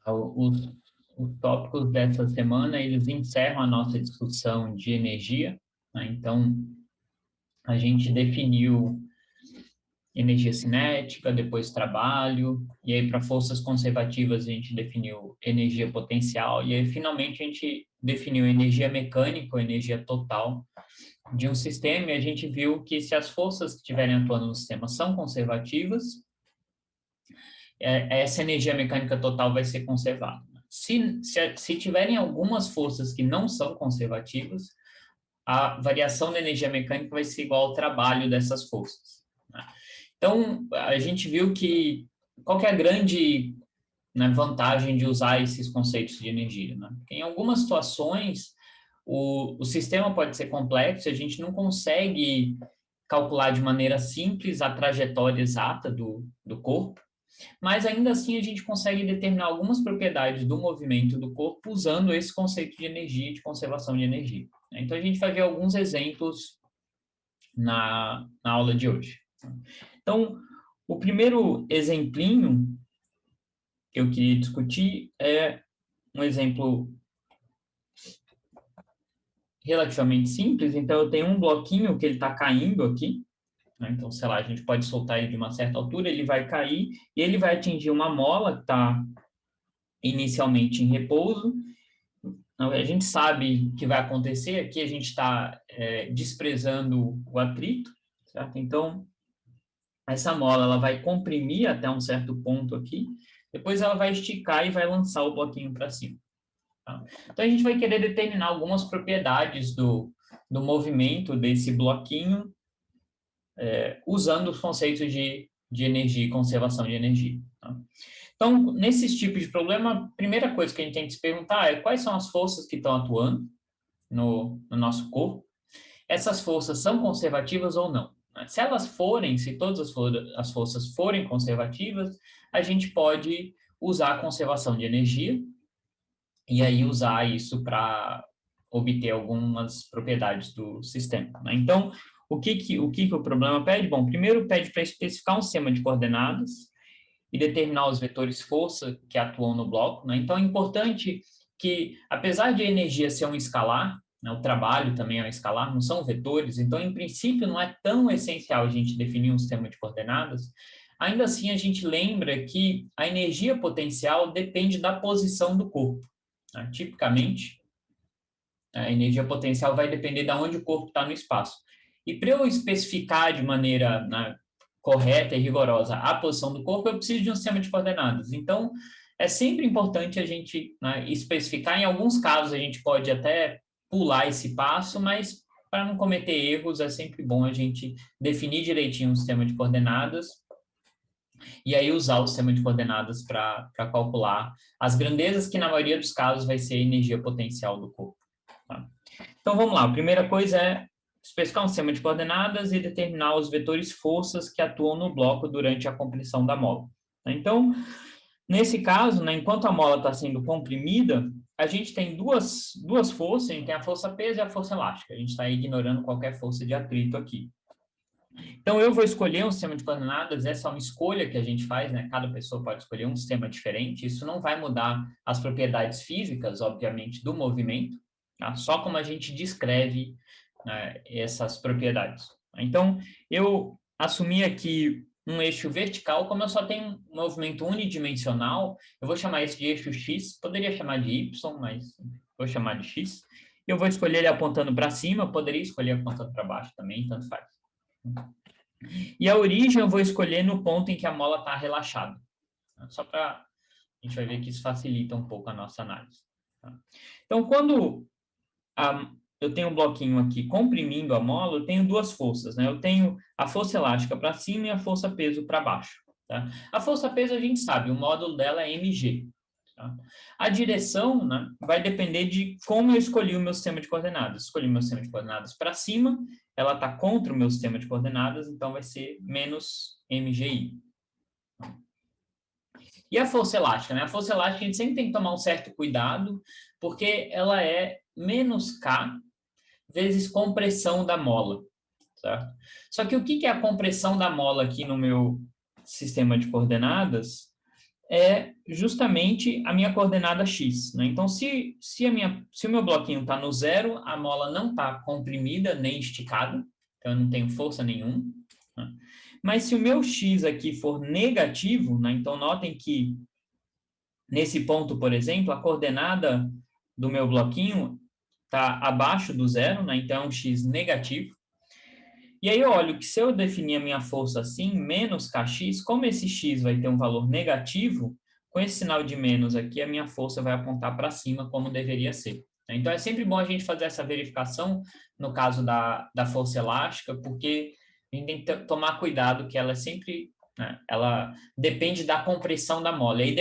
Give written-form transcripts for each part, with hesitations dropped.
Os tópicos dessa semana, eles encerram a nossa discussão de energia, né? Então, a gente definiu energia cinética, depois trabalho, e aí para forças conservativas a gente definiu energia potencial, e aí finalmente a gente definiu energia mecânica ou energia total de um sistema, e a gente viu que se as forças que estiverem atuando no sistema são conservativas, essa energia mecânica total vai ser conservada. Se tiverem algumas forças que não são conservativas, a variação da energia mecânica vai ser igual ao trabalho dessas forças, né? Então, a gente viu que qual que é a grande, né, vantagem de usar esses conceitos de energia, né? Porque em algumas situações, o sistema pode ser complexo, a gente não consegue calcular de maneira simples a trajetória exata do corpo, mas ainda assim a gente consegue determinar algumas propriedades do movimento do corpo usando esse conceito de energia e de conservação de energia. Então, a gente vai ver alguns exemplos na aula de hoje. Então, o primeiro exemplinho que eu queria discutir é um exemplo relativamente simples. Então, eu tenho um bloquinho que ele está caindo aqui, né? Então, sei lá, a gente pode soltar ele de uma certa altura, ele vai cair e ele vai atingir uma mola que está inicialmente em repouso. A gente sabe que vai acontecer, aqui a gente está desprezando o atrito, certo? Então, essa mola ela vai comprimir até um certo ponto aqui, depois ela vai esticar e vai lançar o bloquinho para cima. Tá? Então, a gente vai querer determinar algumas propriedades do movimento desse bloquinho, usando os conceitos de energia e conservação de energia. Tá? Então, nesses tipos de problema, a primeira coisa que a gente tem que se perguntar é quais são as forças que estão atuando no nosso corpo. Essas forças são conservativas ou não? Se elas forem, se todas as forças forem conservativas, a gente pode usar a conservação de energia e aí usar isso para obter algumas propriedades do sistema, né? Então, o que o problema pede? Bom, primeiro pede para especificar um sistema de coordenadas e determinar os vetores força que atuam no bloco, né? Então, é importante que, apesar de a energia ser um escalar, né, o trabalho também é um escalar, não são vetores, então, em princípio, não é tão essencial a gente definir um sistema de coordenadas. Ainda assim, a gente lembra que a energia potencial depende da posição do corpo, né? Tipicamente, a energia potencial vai depender de onde o corpo está no espaço. E para eu especificar de maneira, né, correta e rigorosa a posição do corpo, eu preciso de um sistema de coordenadas. Então, é sempre importante a gente, né, especificar. Em alguns casos, a gente pode até pular esse passo, mas para não cometer erros, é sempre bom a gente definir direitinho um sistema de coordenadas e aí usar o sistema de coordenadas para calcular as grandezas, que na maioria dos casos vai ser a energia potencial do corpo. Tá? Então, vamos lá. A primeira coisa é especificar um sistema de coordenadas e determinar os vetores forças que atuam no bloco durante a compressão da mola. Então, nesse caso, né, enquanto a mola está sendo comprimida, a gente tem duas forças, a gente tem a força peso e a força elástica. A gente está ignorando qualquer força de atrito aqui. Então, eu vou escolher um sistema de coordenadas, essa é uma escolha que a gente faz, né? Cada pessoa pode escolher um sistema diferente, isso não vai mudar as propriedades físicas, obviamente, do movimento, tá? Só como a gente descreve, né, essas propriedades. Então, eu assumi aqui um eixo vertical, como eu só tenho um movimento unidimensional, eu vou chamar esse de eixo X, poderia chamar de Y, mas vou chamar de X. Eu vou escolher ele apontando para cima, poderia escolher apontando para baixo também, tanto faz. E a origem eu vou escolher no ponto em que a mola está relaxada. Só para... A gente vai ver que isso facilita um pouco a nossa análise. Então, quando eu tenho um bloquinho aqui comprimindo a mola, eu tenho duas forças, né? Eu tenho a força elástica para cima e a força peso para baixo. Tá? A força peso a gente sabe, o módulo dela é mg. Tá? A direção, né, vai depender de como eu escolhi o meu sistema de coordenadas. Escolhi o meu sistema de coordenadas para cima, ela está contra o meu sistema de coordenadas, então vai ser menos mgi. E a força elástica, né? A força elástica a gente sempre tem que tomar um certo cuidado, porque ela é menos K vezes compressão da mola, certo? Só que o que é a compressão da mola aqui no meu sistema de coordenadas? é justamente a minha coordenada x, né? Então, se o meu bloquinho está no zero, a mola não está comprimida nem esticada, então eu não tenho força nenhuma, né? Mas se o meu x aqui for negativo, né? Então notem que nesse ponto, por exemplo, a coordenada do meu bloquinho está abaixo do zero, né? Então é um x negativo. E aí eu olho que se eu definir a minha força assim, menos kx, como esse x vai ter um valor negativo, com esse sinal de menos aqui, a minha força vai apontar para cima, como deveria ser. Então, é sempre bom a gente fazer essa verificação no caso da força elástica, porque a gente tem que tomar cuidado que ela é sempre, né, ela depende da compressão da mola. E aí,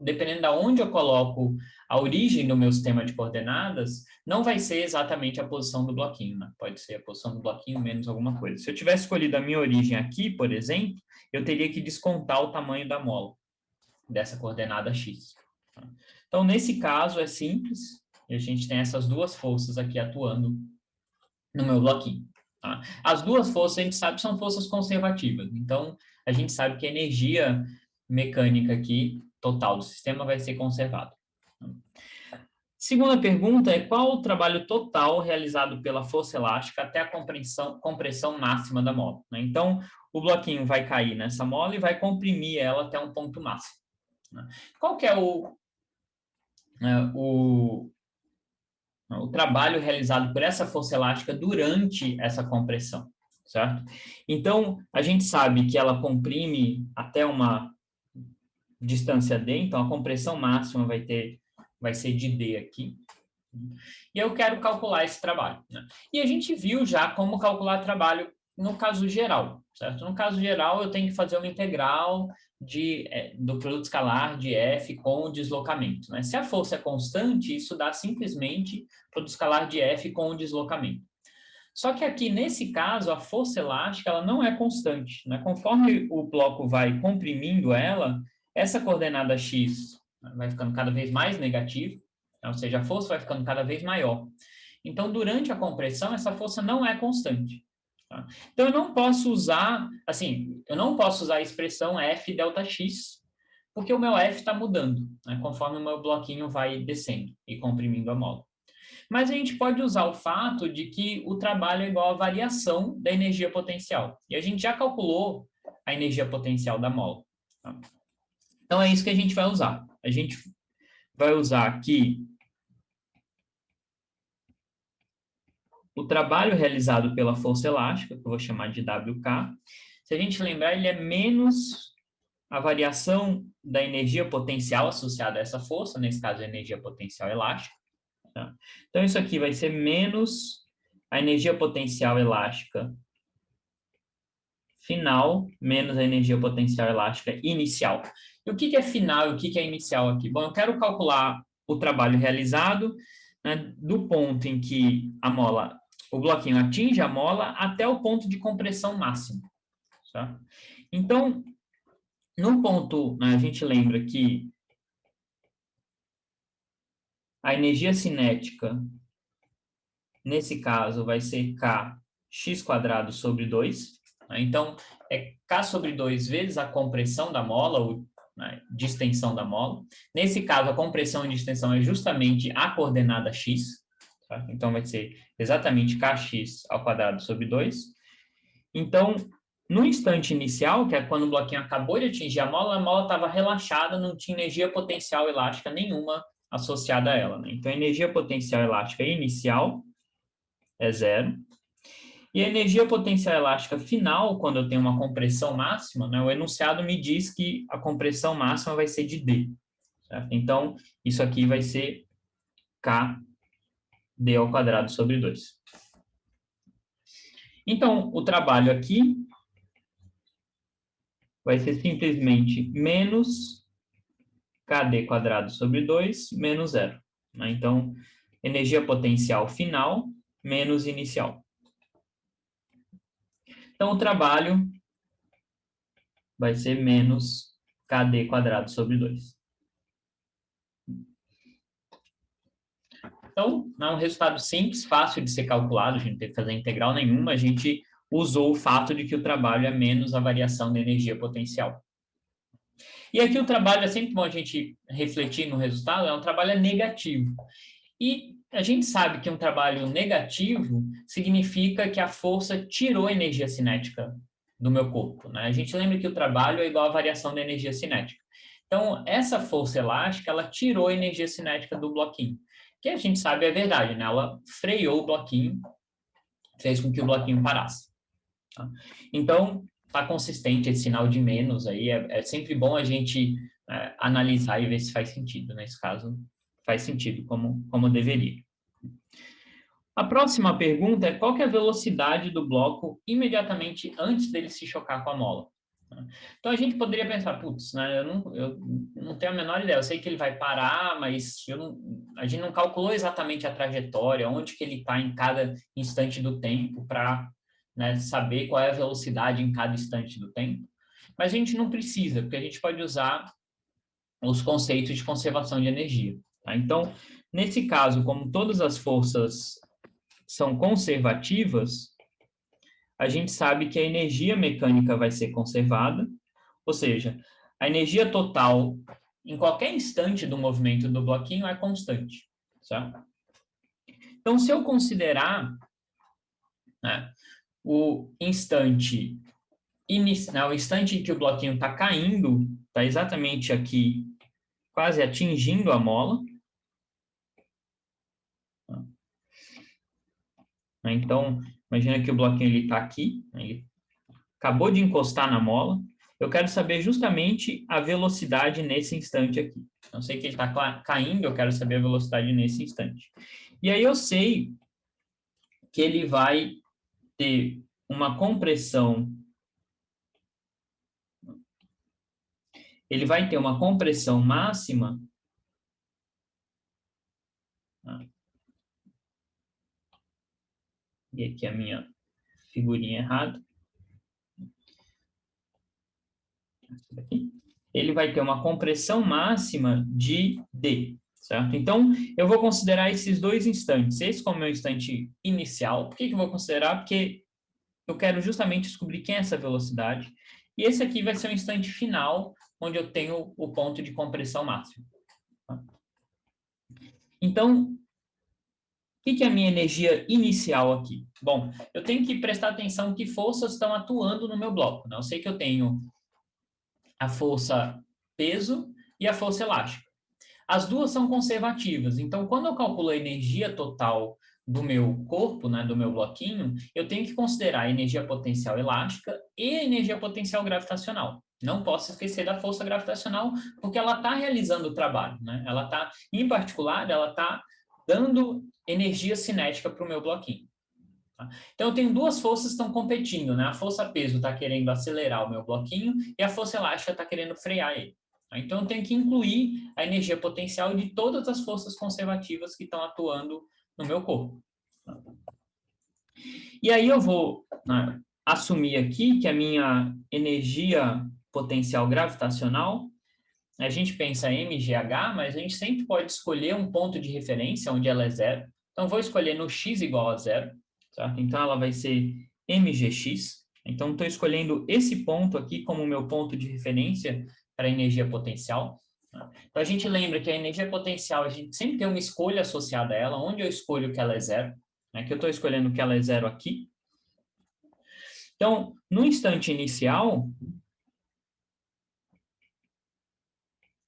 dependendo de onde eu coloco a origem do meu sistema de coordenadas, não vai ser exatamente a posição do bloquinho, né? Pode ser a posição do bloquinho menos alguma coisa. Se eu tivesse escolhido a minha origem aqui, por exemplo, eu teria que descontar o tamanho da mola dessa coordenada x. Então, nesse caso, é simples. E a gente tem essas duas forças aqui atuando no meu bloquinho. Tá? As duas forças, a gente sabe, são forças conservativas. Então, a gente sabe que a energia mecânica aqui, total do sistema, vai ser conservada. Segunda pergunta é: qual o trabalho total realizado pela força elástica até a compressão máxima da mola? Né? Então, o bloquinho vai cair nessa mola e vai comprimir ela até um ponto máximo. Né? Qual que é o trabalho realizado por essa força elástica durante essa compressão? Certo? Então, a gente sabe que ela comprime até uma distância d, então a compressão máxima vai ser de d aqui. E eu quero calcular esse trabalho, né? E a gente viu já como calcular trabalho no caso geral, certo? No caso geral, eu tenho que fazer uma integral do produto escalar de F com o deslocamento, né? Se a força é constante, isso dá simplesmente produto escalar de F com o deslocamento. Só que aqui, nesse caso, a força elástica ela não é constante, né? Conforme o bloco vai comprimindo ela, essa coordenada x vai ficando cada vez mais negativa, ou seja, a força vai ficando cada vez maior. Então, durante a compressão, essa força não é constante. Tá? Então, eu não posso usar, assim, eu não posso usar a expressão F delta x, porque o meu F está mudando, né, conforme o meu bloquinho vai descendo e comprimindo a mola. Mas a gente pode usar o fato de que o trabalho é igual à variação da energia potencial. E a gente já calculou a energia potencial da mola. Tá? Então, é isso que a gente vai usar. A gente vai usar aqui o trabalho realizado pela força elástica, que eu vou chamar de WK. Se a gente lembrar, ele é menos a variação da energia potencial associada a essa força, nesse caso, a energia potencial elástica. Tá? Então, isso aqui vai ser menos a energia potencial elástica final, menos a energia potencial elástica inicial. E o que é final e o que é inicial aqui? Bom, eu quero calcular o trabalho realizado, né, do ponto em que o bloquinho atinge a mola até o ponto de compressão máxima. Tá? Então, no ponto, né, a gente lembra que a energia cinética, nesse caso, vai ser kx² sobre 2. Né? Então, é k sobre 2 vezes a compressão da mola, ou né, distensão da mola. Nesse caso, a compressão e distensão é justamente a coordenada x. Tá? Então, vai ser exatamente kx² sobre 2. Então, no instante inicial, que é quando o bloquinho acabou de atingir a mola estava relaxada, não tinha energia potencial elástica nenhuma associada a ela. Né? Então, a energia potencial elástica inicial é 0. E a energia potencial elástica final, quando eu tenho uma compressão máxima, né, o enunciado me diz que a compressão máxima vai ser de D. Certo? Então, isso aqui vai ser kd² sobre 2. Então, o trabalho aqui vai ser simplesmente menos kd² sobre 2 menos 0. Né? Então, energia potencial final menos inicial. Então, o trabalho vai ser menos kd² sobre 2. Então, é um resultado simples, fácil de ser calculado, a gente não tem que fazer integral nenhuma, a gente usou o fato de que o trabalho é menos a variação da energia potencial. E aqui o trabalho, é sempre bom a gente refletir no resultado, é um trabalho negativo. E a gente sabe que um trabalho negativo significa que a força tirou a energia cinética do meu corpo, né? A gente lembra que o trabalho é igual à variação da energia cinética. Então, essa força elástica, ela tirou a energia cinética do bloquinho, que a gente sabe é verdade, né? Ela freou o bloquinho, fez com que o bloquinho parasse. Tá? Então, está consistente esse sinal de menos aí, é sempre bom a gente analisar e ver se faz sentido. Nesse caso, faz sentido como deveria. A próxima pergunta é qual que é a velocidade do bloco imediatamente antes dele se chocar com a mola? Então, a gente poderia pensar, putz, né, eu não tenho a menor ideia, eu sei que ele vai parar, mas a gente não calculou exatamente a trajetória, onde que ele está em cada instante do tempo para, né, saber qual é a velocidade em cada instante do tempo. Mas a gente não precisa, porque a gente pode usar os conceitos de conservação de energia. Tá? Então, nesse caso, como todas as forças são conservativas, a gente sabe que a energia mecânica vai ser conservada, ou seja, a energia total em qualquer instante do movimento do bloquinho é constante, certo? Então, se eu considerar, né, o instante inicial, o instante em que o bloquinho está caindo, está exatamente aqui, quase atingindo a mola. Então, imagina que o bloquinho está aqui, ele acabou de encostar na mola. Eu quero saber justamente a velocidade nesse instante aqui. Eu sei que ele está caindo, eu quero saber a velocidade nesse instante. E aí eu sei que ele vai ter uma compressão. Ele vai ter uma compressão máxima. E aqui a minha figurinha errada. Ele vai ter uma compressão máxima de D, certo? Então, eu vou considerar esses dois instantes. Esse como meu instante inicial. Por que eu vou considerar? Porque eu quero justamente descobrir quem é essa velocidade. E esse aqui vai ser o instante final, onde eu tenho o ponto de compressão máximo. Então, o que é a minha energia inicial aqui? Bom, eu tenho que prestar atenção que forças estão atuando no meu bloco. Né? Eu sei que eu tenho a força peso e a força elástica. As duas são conservativas, então quando eu calculo a energia total do meu corpo, né, do meu bloquinho, eu tenho que considerar a energia potencial elástica e a energia potencial gravitacional. Não posso esquecer da força gravitacional, porque ela está realizando o trabalho, né? Ela está, em particular, ela está dando energia cinética para o meu bloquinho. Tá? Então, eu tenho duas forças que estão competindo, né? A força peso está querendo acelerar o meu bloquinho e a força elástica está querendo frear ele. Tá? Então, eu tenho que incluir a energia potencial de todas as forças conservativas que estão atuando no meu corpo. Tá? E aí eu vou, né, assumir aqui que a minha energia potencial gravitacional, a gente pensa mgh, mas a gente sempre pode escolher um ponto de referência onde ela é zero. Então, vou escolher no x igual a zero. Certo? Então, ela vai ser mgx. Então, estou escolhendo esse ponto aqui como meu ponto de referência para a energia potencial. Então, a gente lembra que a energia potencial, a gente sempre tem uma escolha associada a ela, onde eu escolho que ela é zero. Né? Que eu estou escolhendo que ela é zero aqui. Então, no instante inicial,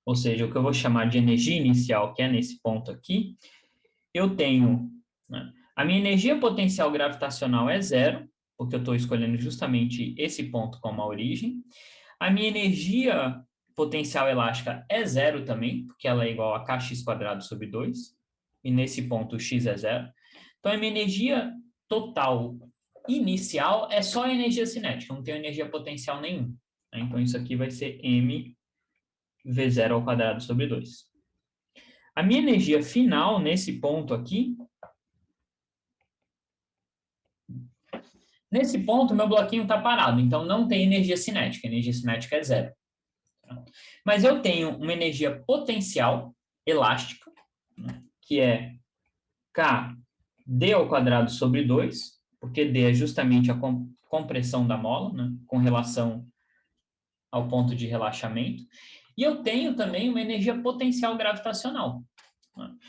ou seja, o que eu vou chamar de energia inicial, que é nesse ponto aqui, eu tenho, né, a minha energia potencial gravitacional é zero, porque eu estou escolhendo justamente esse ponto como a origem. A minha energia potencial elástica é zero também, porque ela é igual a kx² sobre 2, e nesse ponto o x é zero. Então, a minha energia total inicial é só a energia cinética, não tenho energia potencial nenhuma. Então, isso aqui vai ser mv0² sobre 2. A minha energia final, nesse ponto aqui, nesse ponto, meu bloquinho está parado, então não tem energia cinética. A energia cinética é zero. Mas eu tenho uma energia potencial elástica, né, que é kd² sobre 2, porque d é justamente a compressão da mola, né, com relação ao ponto de relaxamento. E eu tenho também uma energia potencial gravitacional.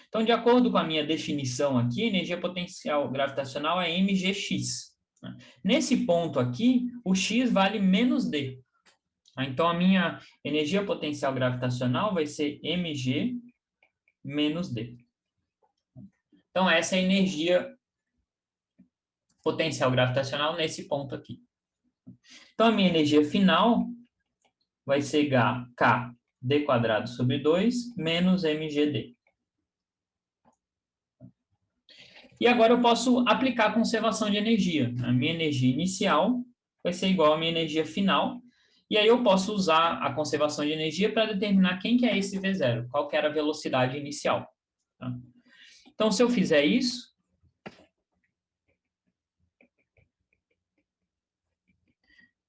Então, de acordo com a minha definição aqui, a energia potencial gravitacional é mgx. Nesse ponto aqui, o x vale menos d. Então, a minha energia potencial gravitacional vai ser mg menos d. Então, essa é a energia potencial gravitacional nesse ponto aqui. Então, a minha energia final vai ser kd² sobre 2 menos mgd. E agora eu posso aplicar a conservação de energia. A minha energia inicial vai ser igual à minha energia final. E aí eu posso usar a conservação de energia para determinar quem que é esse V0, qual que era a velocidade inicial. Tá? Então, se eu fizer isso,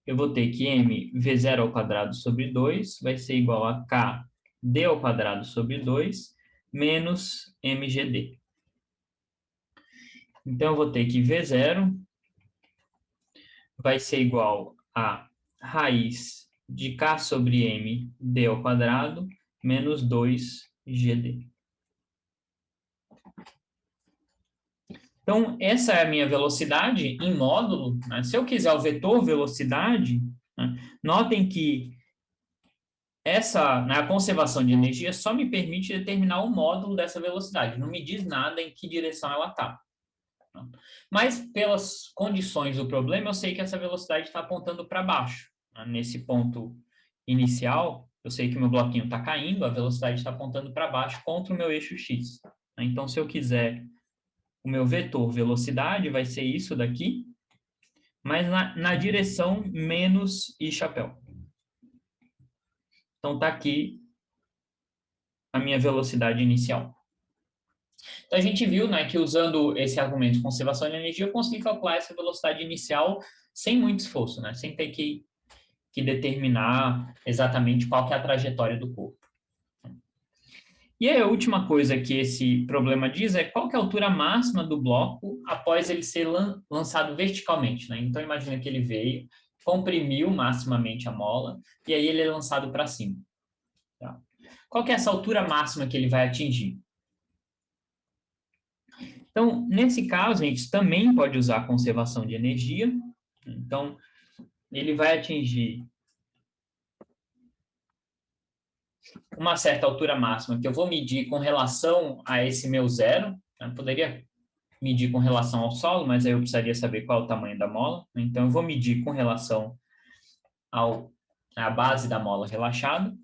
eu vou ter que mv0² sobre 2 vai ser igual a kd² sobre 2 menos mgd. Então, eu vou ter que V0 vai ser igual a raiz de k sobre m d² menos 2gd. Então, essa é a minha velocidade em módulo. Né? Se eu quiser o vetor velocidade, né? Notem que a conservação de energia só me permite determinar o módulo dessa velocidade. Não me diz nada em que direção ela está. Mas, pelas condições do problema, eu sei que essa velocidade está apontando para baixo. Nesse ponto inicial, eu sei que o meu bloquinho está caindo, a velocidade está apontando para baixo contra o meu eixo x. Então, se eu quiser, o meu vetor velocidade vai ser isso daqui, mas na direção menos i chapéu. Então, está aqui a minha velocidade inicial. Então, a gente viu, né, que usando esse argumento de conservação de energia, eu consegui calcular essa velocidade inicial sem muito esforço, né, sem ter que determinar exatamente qual que é a trajetória do corpo. E aí, a última coisa que esse problema diz é qual que é a altura máxima do bloco após ele ser lançado verticalmente, né? Então, imagina que ele veio, comprimiu maximamente a mola, e aí ele é lançado para cima. Tá? Qual que é essa altura máxima que ele vai atingir? Então, nesse caso, a gente também pode usar a conservação de energia. Então, ele vai atingir uma certa altura máxima que eu vou medir com relação a esse meu zero. Eu poderia medir com relação ao solo, mas aí eu precisaria saber qual é o tamanho da mola. Então, eu vou medir com relação à base da mola relaxada.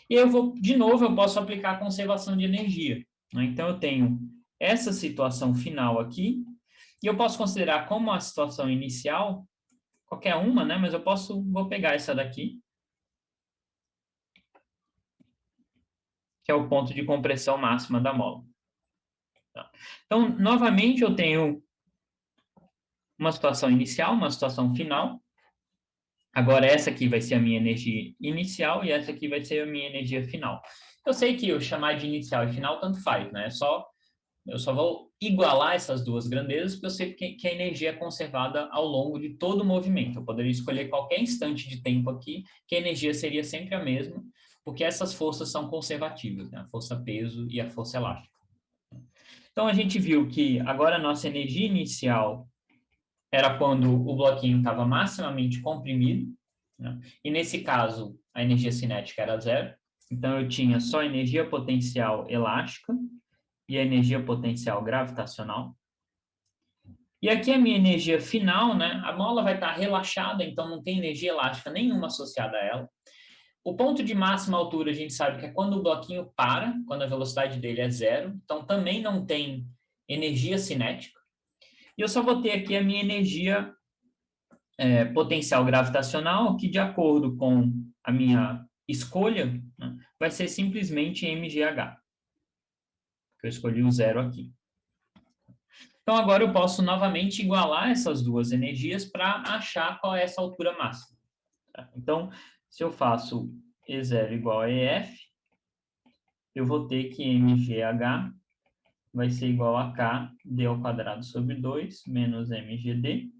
E eu vou, de novo, eu posso aplicar a conservação de energia. Então, eu tenho essa situação final aqui, e eu posso considerar como a situação inicial, qualquer uma, né? Mas vou pegar essa daqui, que é o ponto de compressão máxima da mola. Então, novamente, eu tenho uma situação inicial, uma situação final. Agora, essa aqui vai ser a minha energia inicial e essa aqui vai ser a minha energia final. Eu sei que eu chamar de inicial e final tanto faz, né? Eu só vou igualar essas duas grandezas, porque eu sei que a energia é conservada ao longo de todo o movimento. Eu poderia escolher qualquer instante de tempo aqui, que a energia seria sempre a mesma, porque essas forças são conservativas, né? A força-peso e a força elástica. Então, a gente viu que agora a nossa energia inicial era quando o bloquinho estava maximamente comprimido, né? E nesse caso, a energia cinética era zero. Então, eu tinha só energia potencial elástica e a energia potencial gravitacional. E aqui a minha energia final, né? A mola vai estar relaxada, então não tem energia elástica nenhuma associada a ela. O ponto de máxima altura a gente sabe que é quando o bloquinho para, quando a velocidade dele é zero. Então também não tem energia cinética. E eu só vou ter aqui a minha energia potencial gravitacional, que de acordo com a minha escolha, né, vai ser simplesmente mgh. Eu escolhi o zero aqui. Então, agora eu posso novamente igualar essas duas energias para achar qual é essa altura máxima. Tá? Então, se eu faço E0 igual a EF, eu vou ter que mgh vai ser igual a kd² sobre 2 menos mgd.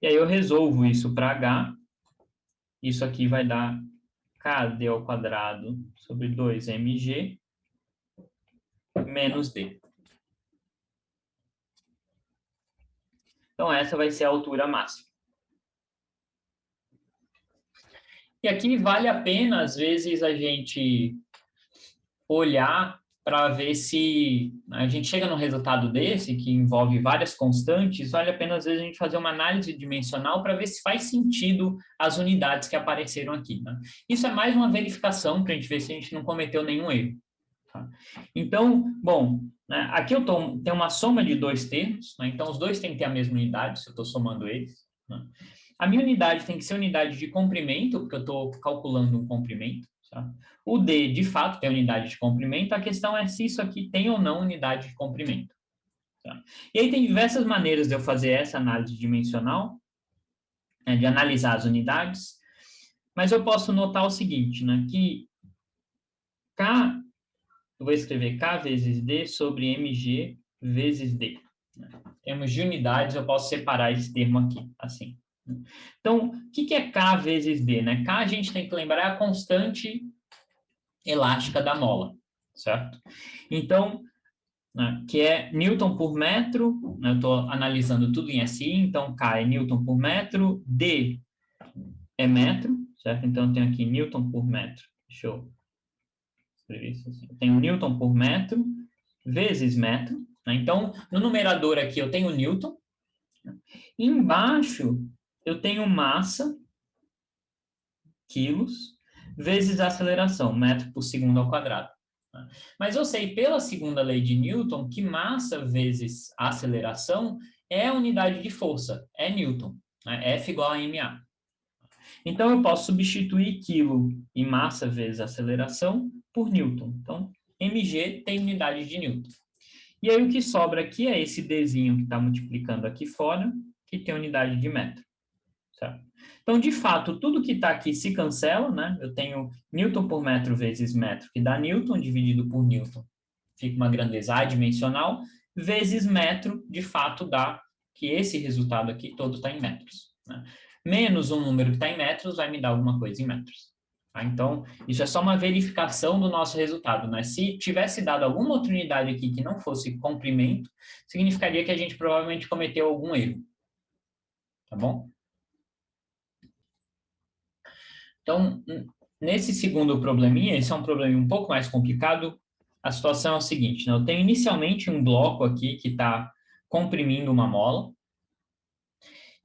E aí eu resolvo isso para h. Isso aqui vai dar KD ao quadrado sobre 2mg menos D. Então, essa vai ser a altura máxima. E aqui vale a pena, às vezes, a gente olhar para ver se a gente chega num resultado desse, que envolve várias constantes, vale a pena, às vezes, a gente fazer uma análise dimensional para ver se faz sentido as unidades que apareceram aqui. Né? Isso é mais uma verificação para a gente ver se a gente não cometeu nenhum erro. Tá? Então, bom, né, aqui eu tenho uma soma de dois termos, né, então os dois têm que ter a mesma unidade, se eu estou somando eles. Né? A minha unidade tem que ser unidade de comprimento, porque eu estou calculando um comprimento. Tá? O D, de fato, tem unidade de comprimento, a questão é se isso aqui tem ou não unidade de comprimento. Tá? E aí tem diversas maneiras de eu fazer essa análise dimensional, né, de analisar as unidades, mas eu posso notar o seguinte, né, que K, eu vou escrever K vezes D sobre mg vezes D. Em termos de unidades, eu posso separar esse termo aqui, assim. Então, o que é K vezes D? Né? K a gente tem que lembrar é a constante elástica da mola, certo? Então, né, que é Newton por metro, né, eu estou analisando tudo em SI, então K é Newton por metro, D é metro, certo? Então, eu tenho aqui Newton por metro. Deixa eu escrever isso assim. Eu tenho Newton por metro vezes metro. Né? Então, no numerador aqui eu tenho Newton. E embaixo eu tenho massa, quilos, vezes a aceleração, metro por segundo ao quadrado. Mas eu sei pela segunda lei de Newton que massa vezes aceleração é a unidade de força, é Newton, né? F igual a ma. Então eu posso substituir quilo e massa vezes aceleração por Newton. Então, mg tem unidade de Newton. E aí o que sobra aqui é esse Dzinho que está multiplicando aqui fora, que tem unidade de metro. Certo? Então, de fato, tudo que está aqui se cancela, né? Eu tenho Newton por metro vezes metro, que dá Newton, dividido por Newton. Fica uma grandeza adimensional, vezes metro, de fato, dá que esse resultado aqui todo está em metros. Né? Menos um número que está em metros vai me dar alguma coisa em metros. Tá? Então, isso é só uma verificação do nosso resultado. Né? Se tivesse dado alguma outra unidade aqui que não fosse comprimento, significaria que a gente provavelmente cometeu algum erro. Tá bom? Então, nesse segundo probleminha, esse é um probleminha um pouco mais complicado. A situação é o seguinte, né? Eu tenho inicialmente um bloco aqui que está comprimindo uma mola.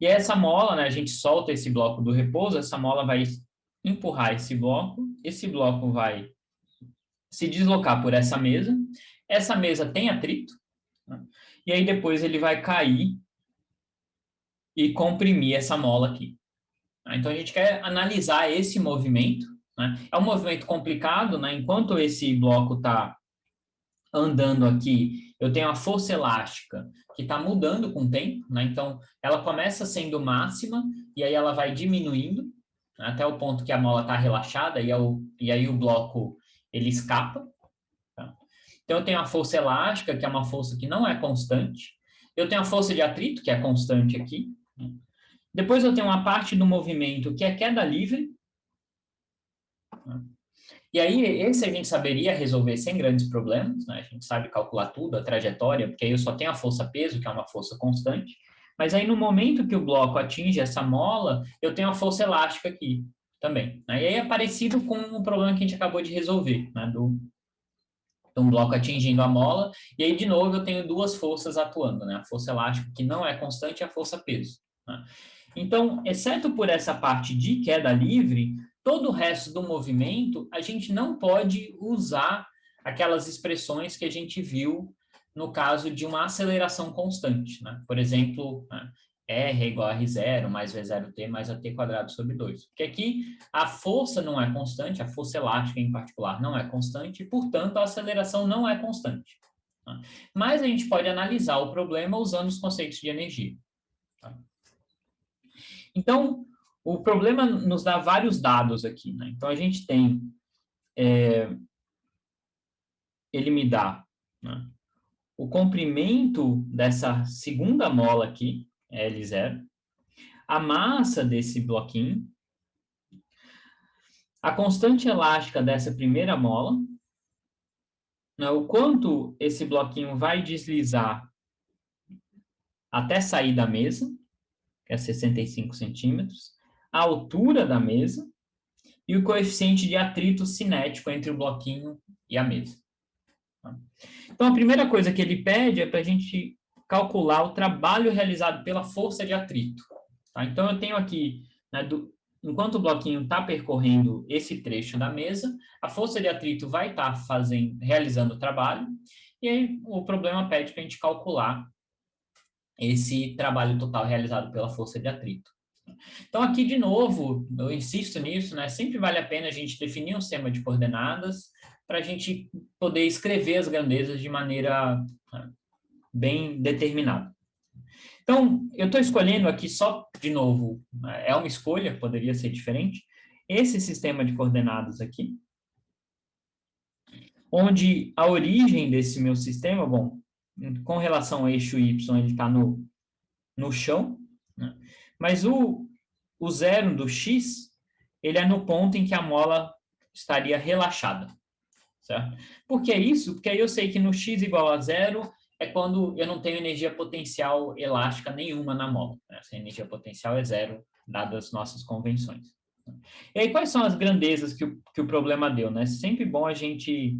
E essa mola, né, a gente solta esse bloco do repouso, essa mola vai empurrar esse bloco vai se deslocar por essa mesa tem atrito, né? E aí depois ele vai cair e comprimir essa mola aqui. Então, a gente quer analisar esse movimento. Né? É um movimento complicado, né? Enquanto esse bloco está andando aqui, eu tenho a força elástica que está mudando com o tempo. Né? Então, ela começa sendo máxima e aí ela vai diminuindo, né? Até o ponto que a mola está relaxada e aí o bloco ele escapa. Tá? Então, eu tenho a força elástica, que é uma força que não é constante. Eu tenho a força de atrito, que é constante aqui. Depois eu tenho uma parte do movimento que é queda livre. E aí, esse a gente saberia resolver sem grandes problemas, né? A gente sabe calcular tudo, a trajetória, porque aí eu só tenho a força-peso, que é uma força constante. Mas aí, no momento que o bloco atinge essa mola, eu tenho a força elástica aqui também. Né? E aí é parecido com o problema que a gente acabou de resolver, né? De um bloco atingindo a mola, e aí, de novo, eu tenho duas forças atuando, né? A força elástica, que não é constante, e a força-peso. Né? Então, exceto por essa parte de queda livre, todo o resto do movimento, a gente não pode usar aquelas expressões que a gente viu no caso de uma aceleração constante. Né? Por exemplo, né? R é igual a R0 mais V0T mais AT quadrado sobre 2. Porque aqui a força não é constante, a força elástica em particular não é constante, e, portanto, a aceleração não é constante. Tá? Mas a gente pode analisar o problema usando os conceitos de energia. Tá? Então, o problema nos dá vários dados aqui. Né? Então, a gente tem... ele me dá, né, o comprimento dessa segunda mola aqui, L0, a massa desse bloquinho, a constante elástica dessa primeira mola, né, o quanto esse bloquinho vai deslizar até sair da mesa, que é 65 centímetros, a altura da mesa e o coeficiente de atrito cinético entre o bloquinho e a mesa. Então, a primeira coisa que ele pede é para a gente calcular o trabalho realizado pela força de atrito. Tá? Então, eu tenho aqui, né, enquanto o bloquinho está percorrendo esse trecho da mesa, a força de atrito vai estar realizando o trabalho, e aí o problema pede para a gente calcular esse trabalho total realizado pela força de atrito. Então, aqui, de novo, eu insisto nisso, né? Sempre vale a pena a gente definir um sistema de coordenadas para a gente poder escrever as grandezas de maneira bem determinada. Então, eu estou escolhendo aqui só, de novo, é uma escolha, poderia ser diferente, esse sistema de coordenadas aqui, onde a origem desse meu sistema, bom, com relação ao eixo Y, ele está no chão, né? Mas o zero do X, ele é no ponto em que a mola estaria relaxada, certo? Por que isso? Porque aí eu sei que no X igual a zero é quando eu não tenho energia potencial elástica nenhuma na mola. Né? Essa energia potencial é zero, dadas as nossas convenções. E aí, quais são as grandezas que o problema deu? Né? Sempre bom a gente,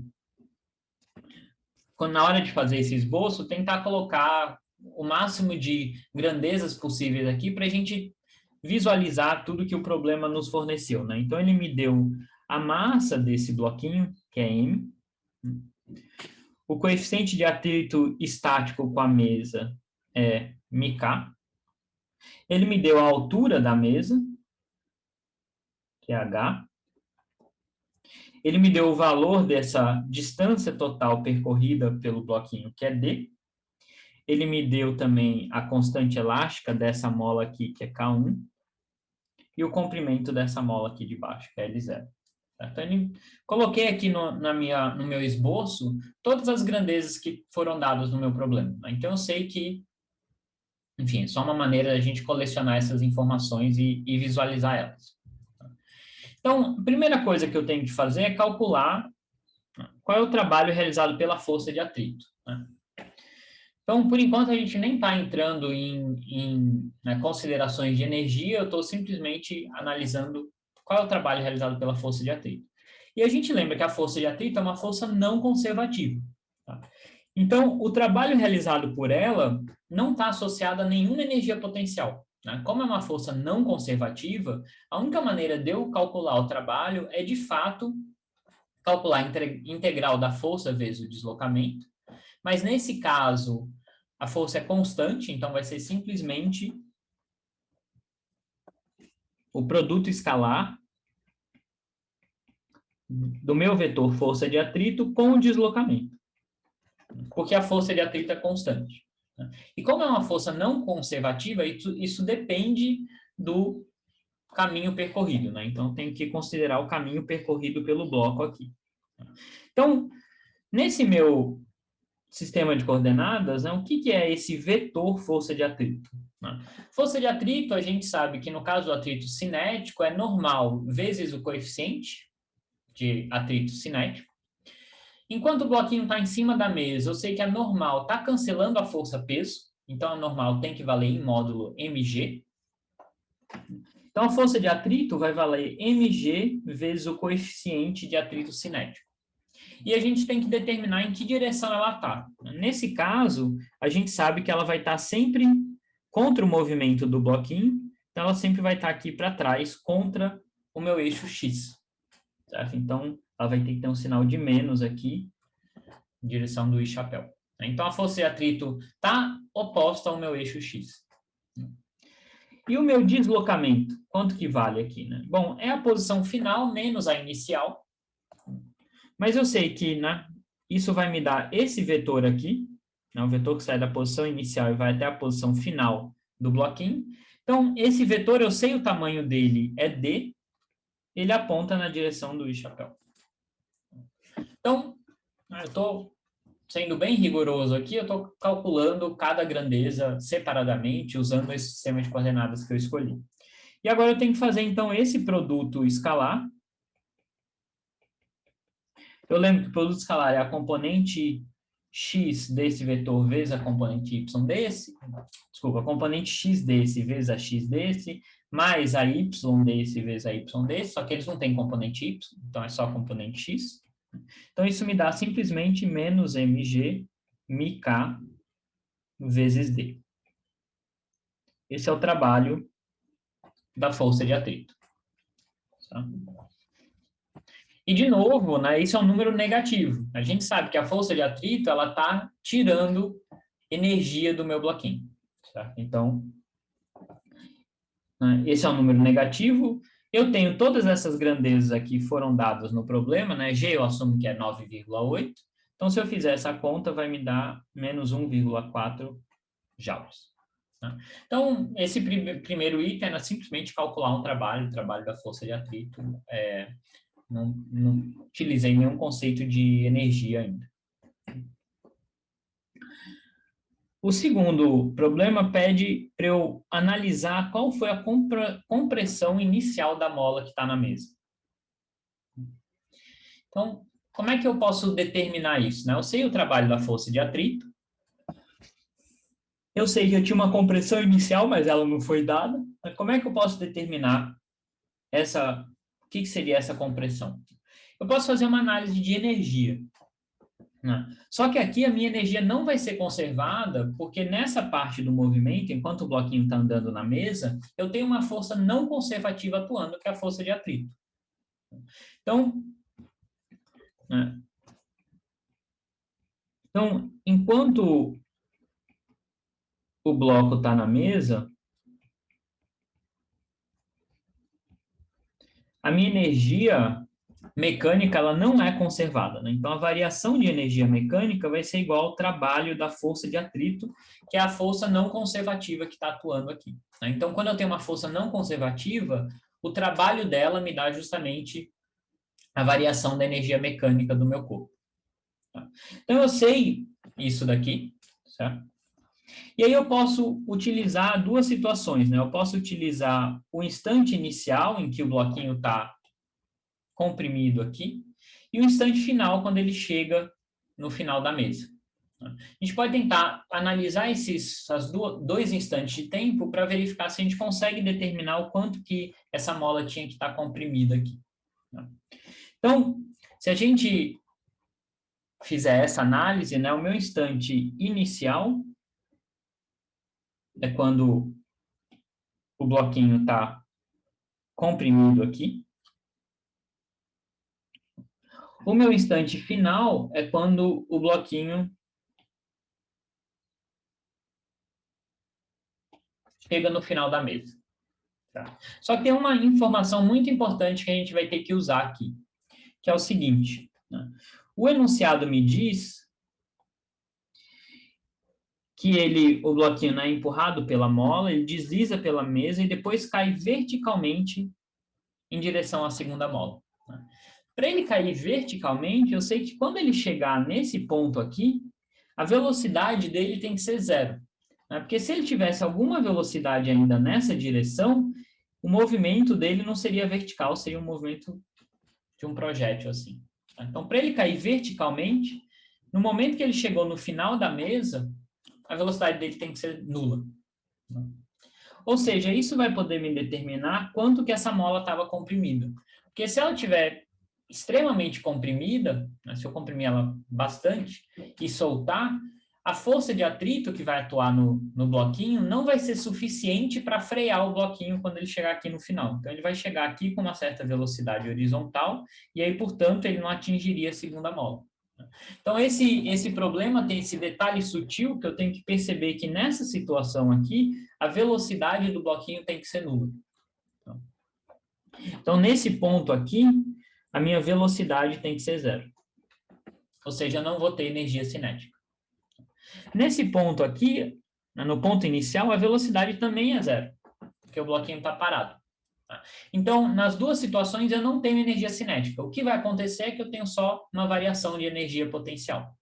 na hora de fazer esse esboço, tentar colocar o máximo de grandezas possíveis aqui para a gente visualizar tudo que o problema nos forneceu. Né? Então, ele me deu a massa desse bloquinho, que é M, o coeficiente de atrito estático com a mesa é μk. Ele me deu a altura da mesa, que é h. Ele me deu o valor dessa distância total percorrida pelo bloquinho, que é d. Ele me deu também a constante elástica dessa mola aqui, que é K1. E o comprimento dessa mola aqui de baixo, que é L0. Então, coloquei aqui no meu esboço todas as grandezas que foram dadas no meu problema. Então, eu sei que, enfim, é só uma maneira da gente colecionar essas informações e visualizar elas. Então, a primeira coisa que eu tenho que fazer é calcular qual é o trabalho realizado pela força de atrito. Né? Então, por enquanto, a gente nem está entrando em considerações de energia, eu estou simplesmente analisando qual é o trabalho realizado pela força de atrito. E a gente lembra que a força de atrito é uma força não conservativa. Tá? Então, o trabalho realizado por ela não está associado a nenhuma energia potencial. Né? Como é uma força não conservativa, a única maneira de eu calcular o trabalho é, de fato, calcular a integral da força vezes o deslocamento. Mas, nesse caso, a força é constante, então vai ser simplesmente o produto escalar do meu vetor força de atrito com o deslocamento. Porque a força de atrito é constante. E como é uma força não conservativa, isso depende do caminho percorrido. Né? Então, eu tenho que considerar o caminho percorrido pelo bloco aqui. Então, nesse meu sistema de coordenadas, né, o que é esse vetor força de atrito? Né? Força de atrito, a gente sabe que no caso do atrito cinético é normal vezes o coeficiente de atrito cinético. Enquanto o bloquinho está em cima da mesa, eu sei que a normal está cancelando a força-peso, então a normal tem que valer em módulo mg. Então a força de atrito vai valer mg vezes o coeficiente de atrito cinético. E a gente tem que determinar em que direção ela está. Nesse caso, a gente sabe que ela vai estar sempre contra o movimento do bloquinho, então ela sempre vai estar aqui para trás, contra o meu eixo X. Certo? Então, ela vai ter que ter um sinal de menos aqui, em direção do I-chapéu. Então, a força de atrito está oposta ao meu eixo X. E o meu deslocamento, quanto que vale aqui? Né? Bom, é a posição final menos a inicial. Mas eu sei que isso vai me dar esse vetor aqui, o vetor que sai da posição inicial e vai até a posição final do bloquinho. Então, esse vetor, eu sei o tamanho dele é D, ele aponta na direção do I-chapéu. Então, eu estou sendo bem rigoroso aqui, eu estou calculando cada grandeza separadamente, usando esse sistema de coordenadas que eu escolhi. E agora eu tenho que fazer, então, esse produto escalar Eu lembro que o produto escalar é a componente x desse vetor vezes a componente y desse, desculpa, a componente x desse vezes a x desse, mais a y desse vezes a y desse, só que eles não têm componente y, então é só componente x. Então, isso me dá simplesmente menos mg, μk, vezes d. Esse é o trabalho da força de atrito. Tá? E, de novo, né, isso é um número negativo. A gente sabe que a força de atrito ela está tirando energia do meu bloquinho. Certo? Então, né, esse é um número negativo. Eu tenho todas essas grandezas aqui foram dadas no problema, né? G eu assumo que é 9,8. Então, se eu fizer essa conta, vai me dar menos 1,4 joules. Tá? Então, esse primeiro item era simplesmente calcular o trabalho da força de atrito. Não utilizei nenhum conceito de energia ainda. O segundo problema pede para eu analisar qual foi a compressão inicial da mola que está na mesa. Então, como é que eu posso determinar isso? Né? Eu sei o trabalho da força de atrito. Eu sei que eu tinha uma compressão inicial, mas ela não foi dada. Mas como é que eu posso determinar o que seria essa compressão? Eu posso fazer uma análise de energia. Né? Só que aqui a minha energia não vai ser conservada, porque nessa parte do movimento, enquanto o bloquinho está andando na mesa, eu tenho uma força não conservativa atuando, que é a força de atrito. Então, né? Então, enquanto o bloco está na mesa, a minha energia mecânica ela não é conservada. Né? Então, a variação de energia mecânica vai ser igual ao trabalho da força de atrito, que é a força não conservativa que está atuando aqui. Né? Então, quando eu tenho uma força não conservativa, o trabalho dela me dá justamente a variação da energia mecânica do meu corpo. Tá? Então, eu sei isso daqui, certo? E aí eu posso utilizar duas situações, né? Eu posso utilizar o instante inicial, em que o bloquinho está comprimido aqui, e o instante final, quando ele chega no final da mesa. A gente pode tentar analisar esses dois instantes de tempo para verificar se a gente consegue determinar o quanto que essa mola tinha que estar comprimida aqui. Então, se a gente fizer essa análise, né, o meu instante inicial é quando o bloquinho está comprimido aqui. O meu instante final é quando o bloquinho chega no final da mesa. Tá? Só que tem uma informação muito importante que a gente vai ter que usar aqui, que é o seguinte. Né? O enunciado me diz que o bloquinho é empurrado pela mola, ele desliza pela mesa e depois cai verticalmente em direção à segunda mola. Né? Para ele cair verticalmente, eu sei que quando ele chegar nesse ponto aqui, a velocidade dele tem que ser zero. Né? Porque se ele tivesse alguma velocidade ainda nessa direção, o movimento dele não seria vertical, seria um movimento de um projétil assim. Então, para ele cair verticalmente, no momento que ele chegou no final da mesa, a velocidade dele tem que ser nula. Ou seja, isso vai poder me determinar quanto que essa mola estava comprimida. Porque se ela estiver extremamente comprimida, né, se eu comprimir ela bastante e soltar, a força de atrito que vai atuar no bloquinho não vai ser suficiente para frear o bloquinho quando ele chegar aqui no final. Então, ele vai chegar aqui com uma certa velocidade horizontal e aí, portanto, ele não atingiria a segunda mola. Então, esse problema tem esse detalhe sutil que eu tenho que perceber que nessa situação aqui, a velocidade do bloquinho tem que ser nula. Então, nesse ponto aqui, a minha velocidade tem que ser zero. Ou seja, eu não vou ter energia cinética. Nesse ponto aqui, no ponto inicial, a velocidade também é zero, porque o bloquinho está parado. Então, nas duas situações, eu não tenho energia cinética. O que vai acontecer é que eu tenho só uma variação de energia potencial.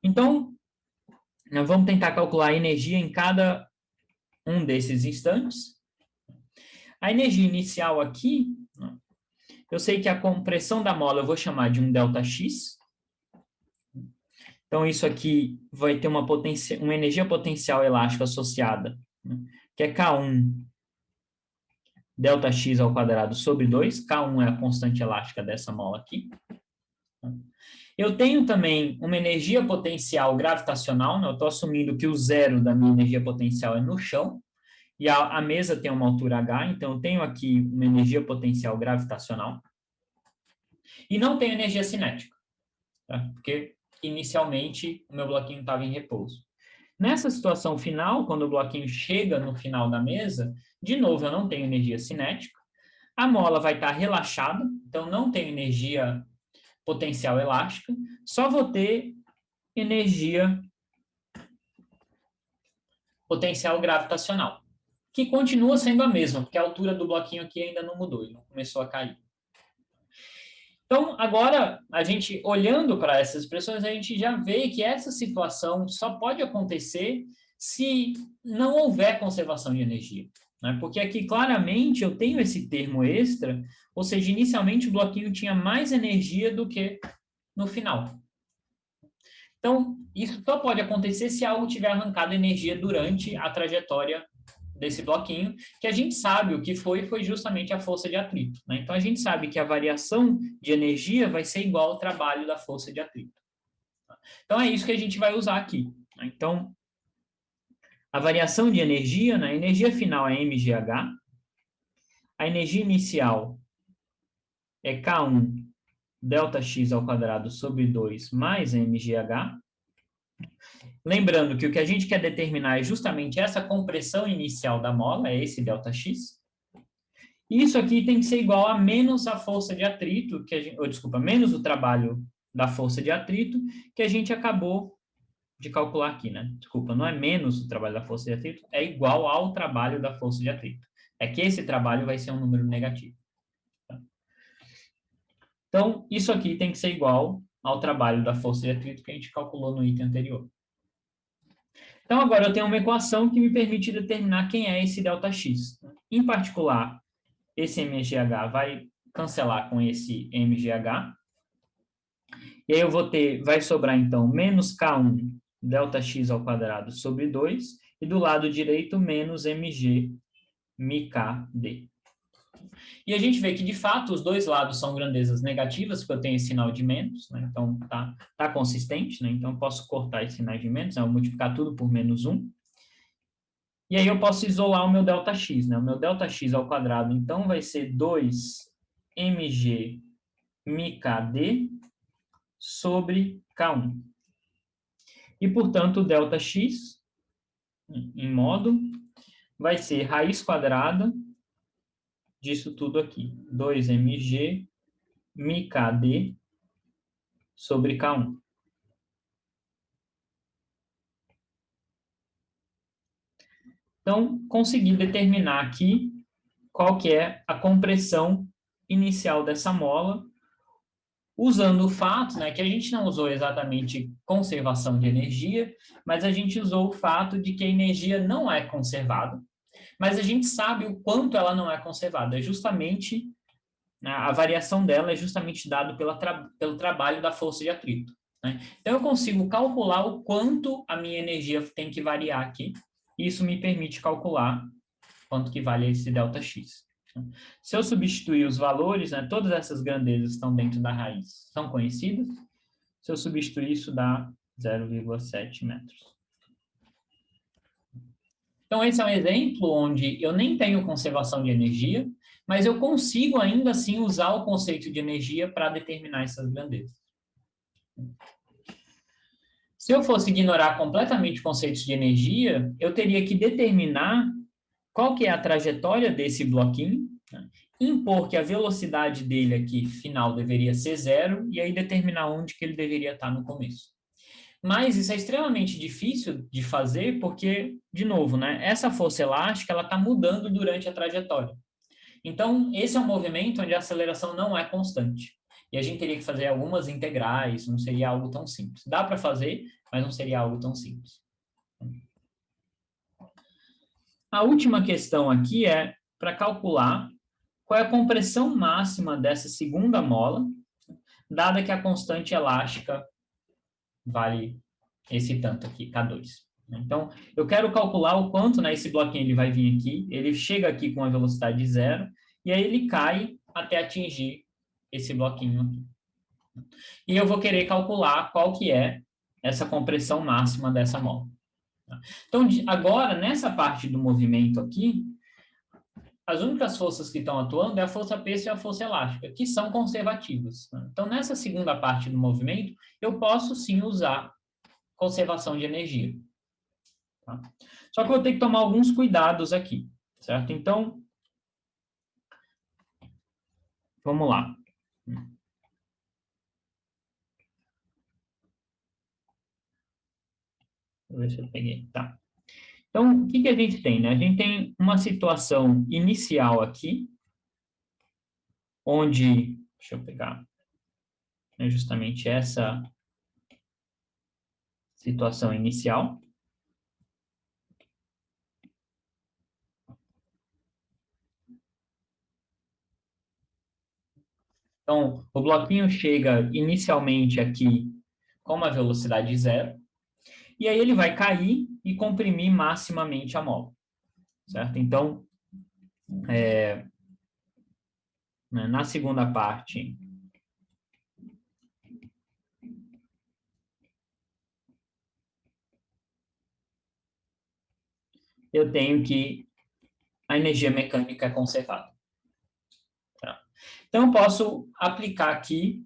Então, vamos tentar calcular a energia em cada um desses instantes. A energia inicial aqui Eu sei que a compressão da mola eu vou chamar de um ΔX. Então, isso aqui vai ter uma energia potencial elástica associada, né, que é K1 ΔX ao quadrado sobre 2. K1 é a constante elástica dessa mola aqui. Eu tenho também uma energia potencial gravitacional, né? Eu estou assumindo que o zero da minha energia potencial é no chão, e a mesa tem uma altura h, então eu tenho aqui uma energia potencial gravitacional. E não tenho energia cinética, tá? Porque inicialmente o meu bloquinho estava em repouso. Nessa situação final, quando o bloquinho chega no final da mesa, de novo eu não tenho energia cinética, a mola vai estar relaxada, então não tenho energia potencial elástica, só vou ter energia potencial gravitacional, que continua sendo a mesma, porque a altura do bloquinho aqui ainda não mudou, ele não começou a cair. Então, agora, a gente olhando para essas expressões, a gente já vê que essa situação só pode acontecer se não houver conservação de energia, né? Porque aqui, claramente, eu tenho esse termo extra, ou seja, inicialmente o bloquinho tinha mais energia do que no final. Então, isso só pode acontecer se algo tiver arrancado energia durante a trajetória desse bloquinho, que a gente sabe o que foi justamente a força de atrito, né? Então, a gente sabe que a variação de energia vai ser igual ao trabalho da força de atrito. Então, é isso que a gente vai usar aqui, né? Então, a variação de energia, né? A energia final é mgh, a energia inicial é K1 ΔX ao quadrado sobre 2 mais mgh. Lembrando que o que a gente quer determinar é justamente essa compressão inicial da mola, é esse ΔX. Isso aqui tem que ser igual a menos a força de atrito, menos o trabalho da força de atrito, que a gente acabou de calcular aqui, né? Desculpa, não é menos o trabalho da força de atrito, é igual ao trabalho da força de atrito. É que esse trabalho vai ser um número negativo. Tá? Então, isso aqui tem que ser igual ao trabalho da força de atrito que a gente calculou no item anterior. Então, agora eu tenho uma equação que me permite determinar quem é esse ΔX. Em particular, esse mgh vai cancelar com esse mgh. E aí eu vou ter, vai sobrar então menos K1 ΔX ao quadrado sobre 2, e do lado direito menos mg μkd. E a gente vê que, de fato, os dois lados são grandezas negativas, porque eu tenho esse sinal de menos, né? Então, tá consistente, né? Então, eu posso cortar esse sinal de menos, né? Eu vou multiplicar tudo por menos 1. E aí eu posso isolar o meu ΔX, né? O meu ΔX ao quadrado, então, vai ser 2mg μkd sobre K1. E, portanto, o ΔX, em modo, vai ser raiz quadrada disso tudo aqui. 2mg μkd sobre K1. Então, consegui determinar aqui qual que é a compressão inicial dessa mola, usando o fato, né, que a gente não usou exatamente conservação de energia, mas a gente usou o fato de que a energia não é conservada, mas a gente sabe o quanto ela não é conservada. É justamente, a variação dela é justamente dado pelo trabalho da força de atrito, né? Então, eu consigo calcular o quanto a minha energia tem que variar aqui, e isso me permite calcular quanto que vale esse ΔX. Se eu substituir os valores, né, todas essas grandezas estão dentro da raiz, são conhecidas. Se eu substituir, isso dá 0,7 metros. Então, esse é um exemplo onde eu nem tenho conservação de energia, mas eu consigo ainda assim usar o conceito de energia para determinar essas grandezas. Se eu fosse ignorar completamente conceitos de energia, eu teria que determinar qual que é a trajetória desse bloquinho, né? Impor que a velocidade dele aqui, final, deveria ser 0, e aí determinar onde que ele deveria estar no começo. Mas isso é extremamente difícil de fazer porque, de novo, né, essa força elástica ela está mudando durante a trajetória. Então, esse é um movimento onde a aceleração não é constante. E a gente teria que fazer algumas integrais, não seria algo tão simples. Dá para fazer, mas não seria algo tão simples. A última questão aqui é para calcular qual é a compressão máxima dessa segunda mola, dada que a constante elástica vale esse tanto aqui, K2. Então, eu quero calcular o quanto, né, esse bloquinho ele vai vir aqui, ele chega aqui com a velocidade zero, e aí ele cai até atingir esse bloquinho aqui. E eu vou querer calcular qual que é essa compressão máxima dessa mola. Então, agora, nessa parte do movimento aqui, as únicas forças que estão atuando é a força P e a força elástica, que são conservativas. Então, nessa segunda parte do movimento, eu posso sim usar conservação de energia. Tá? Só que eu vou ter que tomar alguns cuidados aqui, certo? Então, vamos lá. Vou ver se eu peguei. Tá. Então, o que a gente tem, né? A gente tem uma situação inicial aqui, onde, deixa eu pegar, é justamente essa situação inicial. Então, o bloquinho chega inicialmente aqui com uma velocidade zero, e aí ele vai cair e comprimir maximamente a mola, certo? Então, na segunda parte, eu tenho que a energia mecânica é conservada. Tá? Então, eu posso aplicar aqui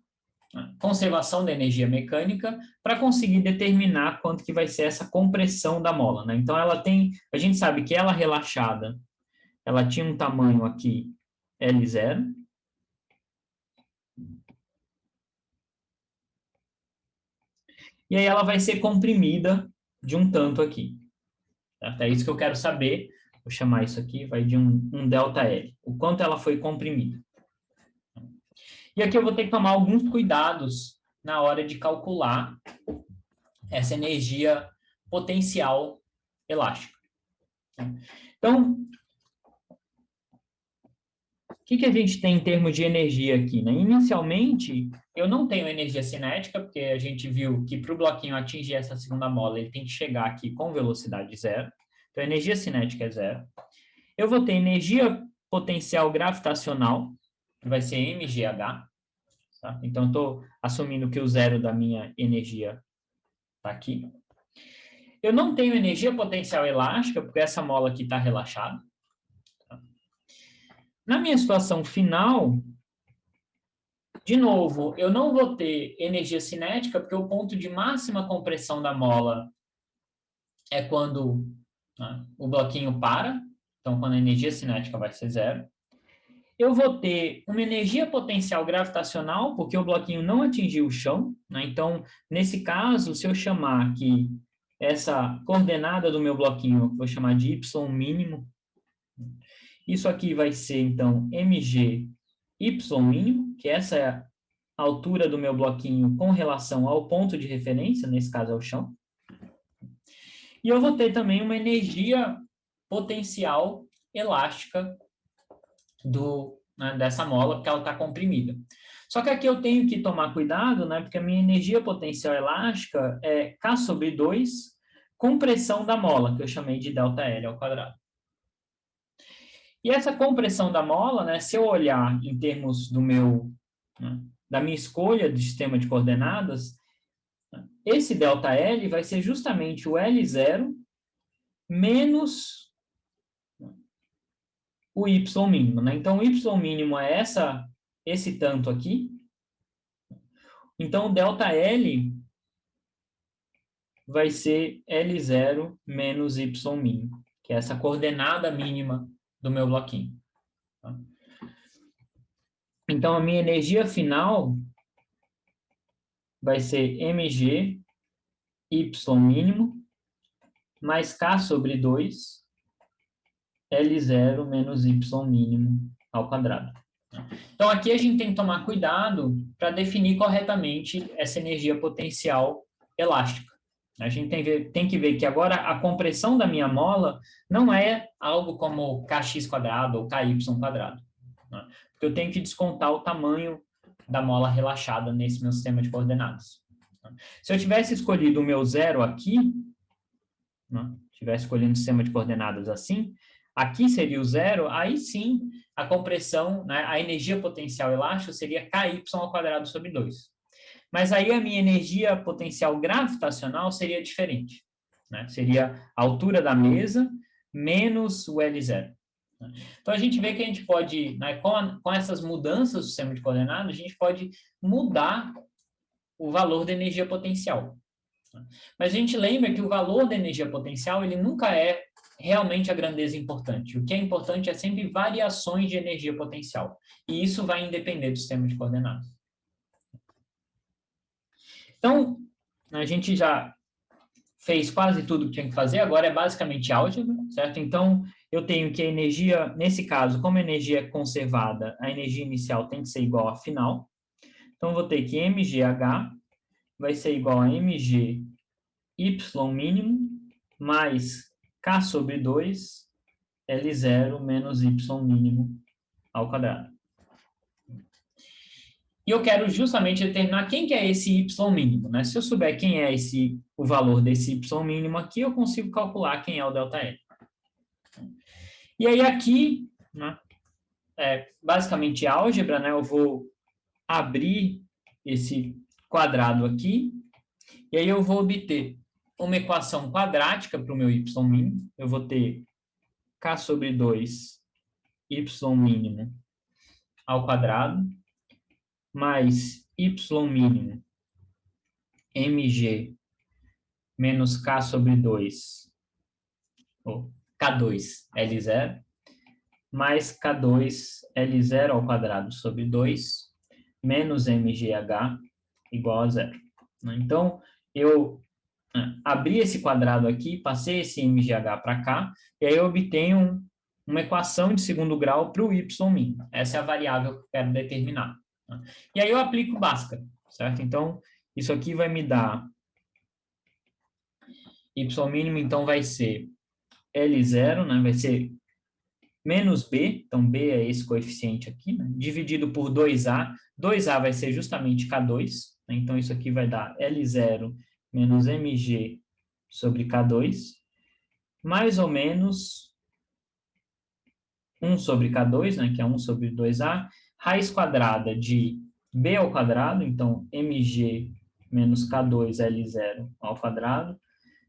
conservação da energia mecânica para conseguir determinar quanto que vai ser essa compressão da mola, né? Então, ela tem, a gente sabe que ela relaxada, ela tinha um tamanho aqui L0, e aí ela vai ser comprimida de um tanto aqui. Certo? É isso que eu quero saber, vou chamar isso aqui, vai de um ΔL, o quanto ela foi comprimida. E aqui eu vou ter que tomar alguns cuidados na hora de calcular essa energia potencial elástica. Então, o que a gente tem em termos de energia aqui, né? Inicialmente, eu não tenho energia cinética, porque a gente viu que para o bloquinho atingir essa segunda mola, ele tem que chegar aqui com velocidade zero. Então, a energia cinética é zero. Eu vou ter energia potencial gravitacional, que vai ser mgh. Tá? Então, estou assumindo que o zero da minha energia está aqui. Eu não tenho energia potencial elástica, porque essa mola aqui está relaxada. Tá? Na minha situação final, de novo, eu não vou ter energia cinética, porque o ponto de máxima compressão da mola é quando, né, o bloquinho para. Então, quando a energia cinética vai ser zero. Eu vou ter uma energia potencial gravitacional, porque o bloquinho não atingiu o chão, né? Então, nesse caso, se eu chamar aqui essa coordenada do meu bloquinho, vou chamar de y mínimo, isso aqui vai ser, então, mg y mínimo, que essa é a altura do meu bloquinho com relação ao ponto de referência, nesse caso é o chão. E eu vou ter também uma energia potencial elástica dessa mola, porque ela está comprimida. Só que aqui eu tenho que tomar cuidado, né, porque a minha energia potencial elástica é K sobre 2 compressão da mola, que eu chamei de ΔL ao quadrado. E essa compressão da mola, né, se eu olhar em termos do da minha escolha de sistema de coordenadas, esse ΔL vai ser justamente o L0 menos o Y mínimo, né? Então, o Y mínimo é esse tanto aqui. Então, o ΔL vai ser L0 menos Y mínimo, que é essa coordenada mínima do meu bloquinho. Tá? Então, a minha energia final vai ser mg Y mínimo mais K sobre 2 L0 menos Y mínimo ao quadrado. Então, aqui a gente tem que tomar cuidado para definir corretamente essa energia potencial elástica. A gente tem que ver que agora a compressão da minha mola não é algo como kx² ou ky². né? Porque eu tenho que descontar o tamanho da mola relaxada nesse meu sistema de coordenadas. Se eu tivesse escolhido o meu zero aqui, né, tivesse escolhido um sistema de coordenadas assim, aqui seria o zero, aí sim a compressão, né, a energia potencial elástica seria KY ao quadrado sobre 2. Mas aí a minha energia potencial gravitacional seria diferente, né? Seria a altura da mesa menos o L0. Então, a gente vê que a gente pode, né, com essas mudanças do sistema de coordenadas, a gente pode mudar o valor da energia potencial. Mas a gente lembra que o valor da energia potencial, ele nunca é realmente a grandeza importante. O que é importante é sempre variações de energia potencial. E isso vai depender do sistema de coordenadas. Então, a gente já fez quase tudo que tinha que fazer, agora é basicamente álgebra, certo? Então, eu tenho que a energia, nesse caso, como a energia é conservada, a energia inicial tem que ser igual à final. Então, vou ter que mgh vai ser igual a mg y mínimo mais k sobre 2 L0 menos y mínimo ao quadrado. E eu quero justamente determinar quem que é esse y mínimo, né? Se eu souber quem é o valor desse y mínimo aqui, eu consigo calcular quem é o ΔL. E aí aqui, né, basicamente álgebra, né? Eu vou abrir esse quadrado aqui, e aí eu vou obter uma equação quadrática para o meu y mínimo. Eu vou ter k sobre 2 y mínimo ao quadrado, mais y mínimo mg menos k sobre 2, ou k2 L0, mais k2 L0 ao quadrado sobre 2, menos mgh igual a zero. Então, eu abri esse quadrado aqui, passei esse mgh para cá, e aí eu obtenho uma equação de segundo grau para o y mínimo. Essa é a variável que eu quero determinar. E aí eu aplico Bhaskara, certo? Então, isso aqui vai me dar y mínimo, então vai ser L0, né? Vai ser menos B, então B é esse coeficiente aqui, né? Dividido por 2A. 2A vai ser justamente K2, né? Então isso aqui vai dar L0 menos mg sobre K2, mais ou menos 1 sobre K2, né? Que é 1 sobre 2A, raiz quadrada de B ao quadrado, então mg menos K2 L0 ao quadrado,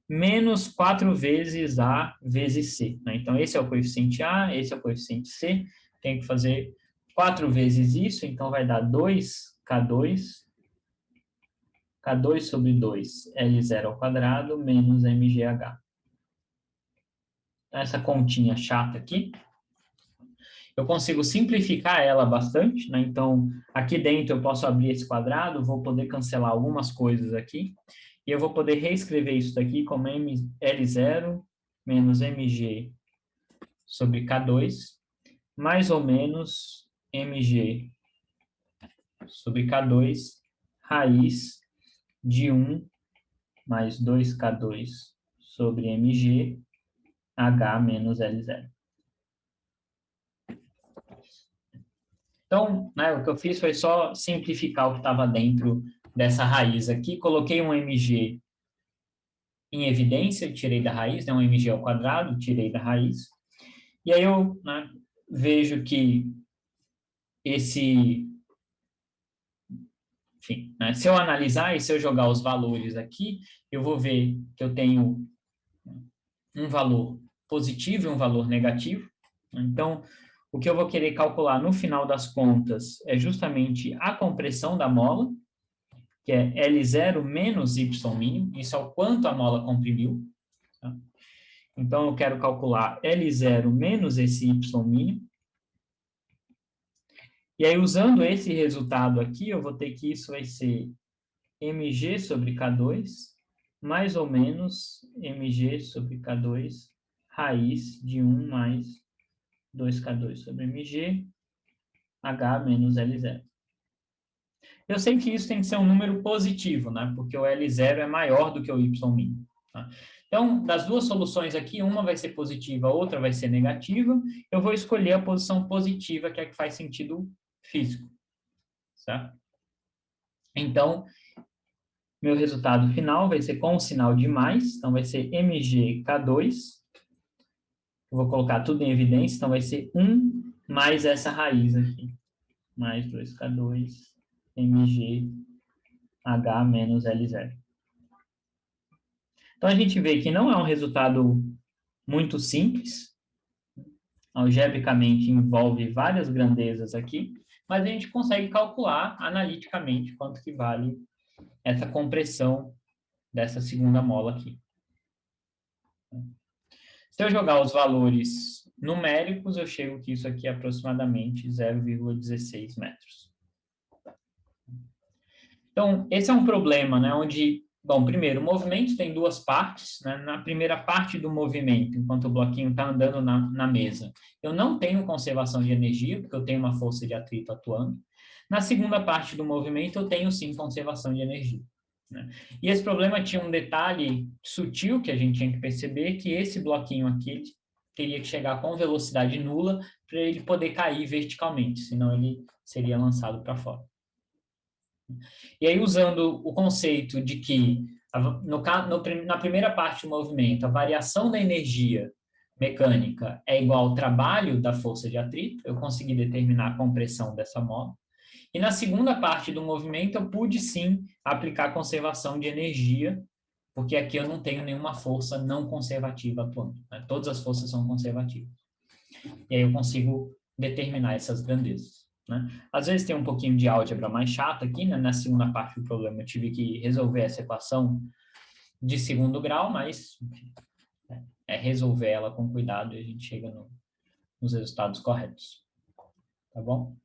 menos 4 vezes A vezes C. Né? Então, esse é o coeficiente A, esse é o coeficiente C. Tem que fazer 4 vezes isso, então vai dar 2K2, K2 sobre 2, L0 ao quadrado, menos MGH. Essa continha chata aqui, eu consigo simplificar ela bastante, né? Então, aqui dentro eu posso abrir esse quadrado, vou poder cancelar algumas coisas aqui, e eu vou poder reescrever isso daqui como L0 menos mg sobre K2, mais ou menos mg sobre K2, raiz de 1 mais 2K2 sobre mg, h menos L0. Então, né, o que eu fiz foi só simplificar o que estava dentro dessa raiz aqui. Coloquei um mg em evidência, tirei da raiz, né, um mg ao quadrado, tirei da raiz. E aí eu, né, vejo que enfim, né, se eu analisar e se eu jogar os valores aqui, eu vou ver que eu tenho um valor positivo e um valor negativo. Então, o que eu vou querer calcular no final das contas é justamente a compressão da mola, que é L0 menos Y mínimo, isso é o quanto a mola comprimiu. Tá? Então, eu quero calcular L0 menos esse Y mínimo. E aí, usando esse resultado aqui, eu vou ter que isso vai ser mg sobre K2, mais ou menos mg sobre K2, raiz de 1 mais 2K2 sobre mg, h menos L0. Eu sei que isso tem que ser um número positivo, né? Porque o L0 é maior do que o Y mínimo. Tá? Então, das duas soluções aqui, uma vai ser positiva, a outra vai ser negativa. Eu vou escolher a posição positiva, que é a que faz sentido físico. Certo? Então, meu resultado final vai ser com o sinal de mais, então vai ser MgK2. Eu vou colocar tudo em evidência, então vai ser 1 mais essa raiz aqui. Mais 2K2 MgH menos L0. Então, a gente vê que não é um resultado muito simples. Algebricamente, envolve várias grandezas aqui, mas a gente consegue calcular analiticamente quanto que vale essa compressão dessa segunda mola aqui. Se eu jogar os valores numéricos, eu chego que isso aqui é aproximadamente 0,16 metros. Então, esse é um problema, né, onde, bom, primeiro, o movimento tem duas partes, né? Na primeira parte do movimento, enquanto o bloquinho está andando na mesa, eu não tenho conservação de energia, porque eu tenho uma força de atrito atuando. Na segunda parte do movimento, eu tenho, sim, conservação de energia. Né? E esse problema tinha um detalhe sutil que a gente tinha que perceber, que esse bloquinho aqui teria que chegar com velocidade nula para ele poder cair verticalmente, senão ele seria lançado para fora. E aí, usando o conceito de que, na primeira parte do movimento, a variação da energia mecânica é igual ao trabalho da força de atrito, eu consegui determinar a compressão dessa mola. E na segunda parte do movimento, eu pude sim aplicar conservação de energia, porque aqui eu não tenho nenhuma força não conservativa atuando. Né? Todas as forças são conservativas. E aí eu consigo determinar essas grandezas. Né? Às vezes tem um pouquinho de álgebra mais chata aqui, né? Na segunda parte do problema eu tive que resolver essa equação de segundo grau, mas enfim, é resolver ela com cuidado e a gente chega nos resultados corretos. Tá bom?